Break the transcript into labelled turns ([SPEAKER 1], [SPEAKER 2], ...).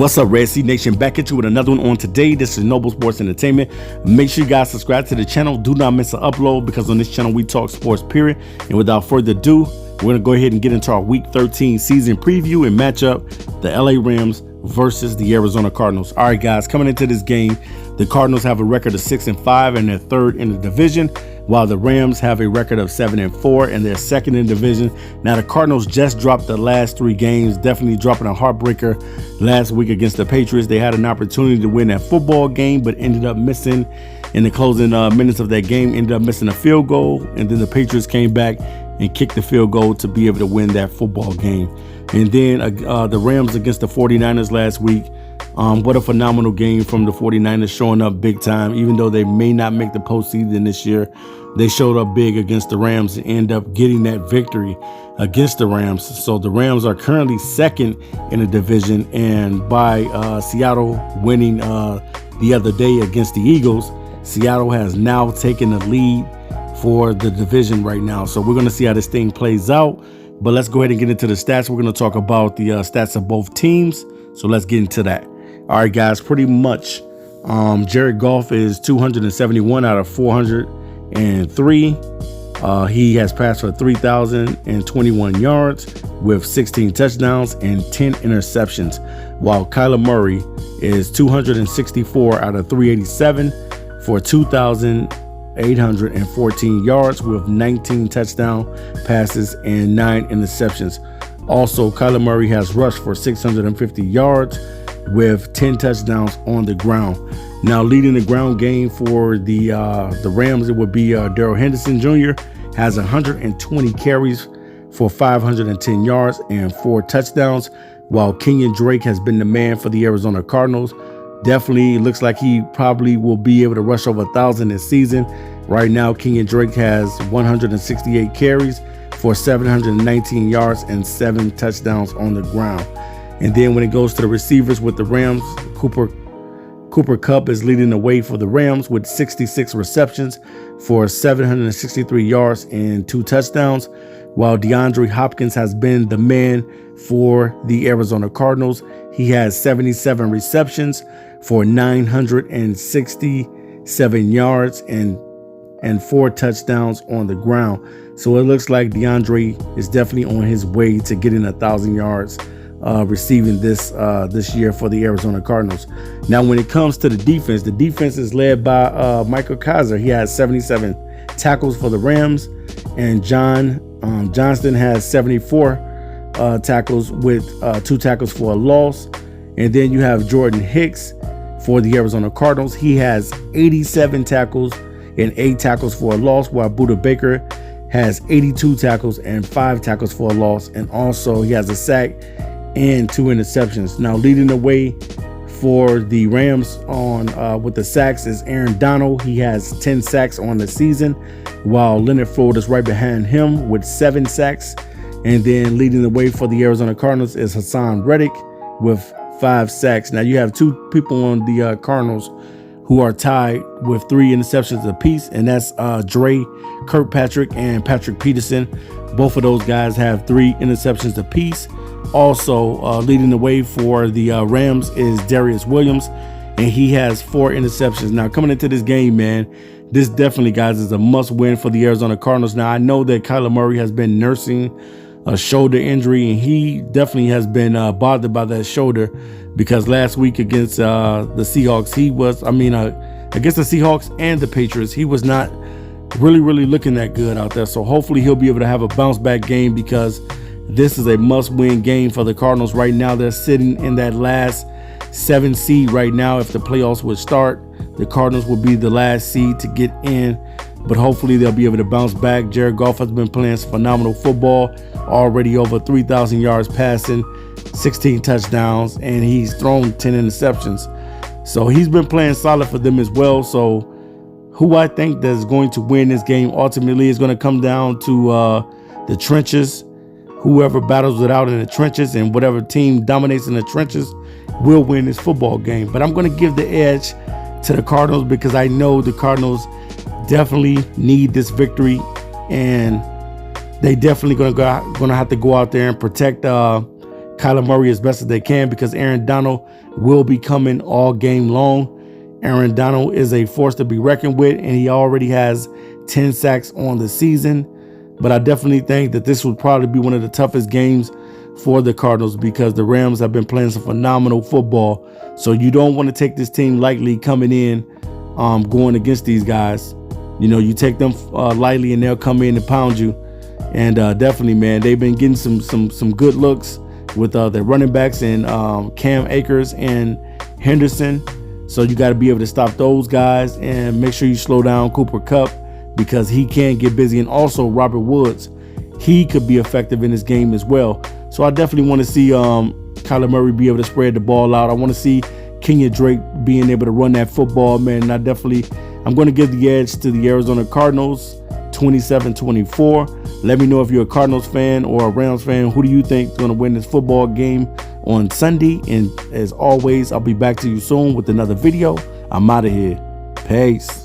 [SPEAKER 1] What's up, Red Sea Nation? Back at you with another one on today. This is Noble Sports Entertainment. Make sure you guys subscribe to the channel. Do not miss an upload because on this channel we talk sports, period. And without further ado, we're going to go ahead and get into our Week 13 season preview and match up the LA Rams versus the Arizona Cardinals. All right, guys, coming into this game, the Cardinals have a record of 6-5 and they're third in the division, while the Rams have a record of 7-4 and they're second in the division. Now, the Cardinals just dropped the last 3 games, definitely dropping a heartbreaker last week against the Patriots. They had an opportunity to win that football game, but ended up missing in the closing minutes of that game, ended up missing a field goal, and then the Patriots came back and kicked the field goal to be able to win that football game. And then the Rams against the 49ers last week. What a phenomenal game from the 49ers, showing up big time. Even though they may not make the postseason this year, they showed up big against the Rams and end up getting that victory against the Rams. So the Rams are currently second in the division, and by Seattle winning the other day against the Eagles, Seattle has now taken the lead for the division right now. So we're going to see how this thing plays out. But let's go ahead and get into the stats. We're going to talk about the stats of both teams. So let's get into that. All right, guys, pretty much Jared Goff is 271 out of 403. He has passed for 3,021 yards with 16 touchdowns and 10 interceptions, while Kyler Murray is 264 out of 387 for 2,814 yards with 19 touchdown passes and 9 interceptions. Also, Kyler Murray has rushed for 650 yards with 10 touchdowns on the ground. Now, leading the ground game for the Rams, it would be Darrell Henderson Jr. has 120 carries for 510 yards and 4 touchdowns, while Kenyon Drake has been the man for the Arizona Cardinals. Definitely looks like he probably will be able to rush over 1,000 this season. Right now, Kenyon Drake has 168 carries for 719 yards and 7 touchdowns on the ground. And then when it goes to the receivers with the Rams, Cooper Kupp is leading the way for the Rams with 66 receptions for 763 yards and 2 touchdowns, while DeAndre Hopkins has been the man for the Arizona Cardinals. He has 77 receptions for 967 yards and 4 touchdowns on the ground. So it looks like DeAndre is definitely on his way to getting 1,000 yards receiving this year for the Arizona Cardinals. Now, when it comes to the defense is led by Michael Kaiser. He has 77 tackles for the Rams, and Johnston has 74 tackles with 2 tackles for a loss. And then you have Jordan Hicks for the Arizona Cardinals. He has 87 tackles and 8 tackles for a loss, while Budda Baker has 82 tackles and 5 tackles for a loss. And also he has a sack and 2 interceptions. Now, leading the way for the Rams on with the sacks is Aaron Donald. He has 10 sacks on the season, while Leonard Floyd is right behind him with 7 sacks. And then leading the way for the Arizona Cardinals is Hassan Reddick with 5 sacks. Now, you have 2 people on the Cardinals who are tied with 3 interceptions apiece, and that's Dre Kirkpatrick and Patrick Peterson. Both of those guys have 3 interceptions apiece. Also leading the way for the Rams is Darius Williams, and he has 4 interceptions. Now, coming into this game, man, this definitely, guys, is a must win for the Arizona Cardinals. Now, I know that Kyler Murray has been nursing a shoulder injury, and he definitely has been bothered by that shoulder, because last week against the Seahawks, against the Seahawks and the Patriots, he was not really looking that good out there. So hopefully he'll be able to have a bounce back game, because this is a must-win game for the Cardinals. Right now, they're sitting in that last 7 seed right now. If the playoffs would start, the Cardinals will be the last seed to get in, but hopefully they'll be able to bounce back. Jared Goff has been playing phenomenal football, already over 3,000 yards passing, 16 touchdowns, and he's thrown 10 interceptions. So he's been playing solid for them as well. So who I think that's going to win this game ultimately is going to come down to the trenches. Whoever battles it out in the trenches, and whatever team dominates in the trenches will win this football game. But I'm going to give the edge to the Cardinals, because I know the Cardinals definitely need this victory, and they definitely going to have to go out there and protect Kyler Kyler Murray as best as they can, because Aaron Donald will be coming all game long. Aaron Donald is a force to be reckoned with, and he already has 10 sacks on the season. But I definitely think that this would probably be one of the toughest games for the Cardinals, because the Rams have been playing some phenomenal football. So you don't want to take this team lightly coming in, going against these guys. You know, you take them lightly and they'll come in and pound you. And definitely, man, they've been getting some good looks with their running backs and Cam Akers and Henderson. So you got to be able to stop those guys and make sure you slow down Cooper Kupp, because he can get busy. And also Robert Woods, he could be effective in this game as well. So I definitely want to see Kyler Murray be able to spread the ball out. I want to see Kenyon Drake being able to run that football, man. And I'm going to give the edge to the Arizona Cardinals, 27-24. Let me know if you're a Cardinals fan or a Rams fan. Who do you think is going to win this football game on Sunday? And as always, I'll be back to you soon with another video. I'm out of here. Peace.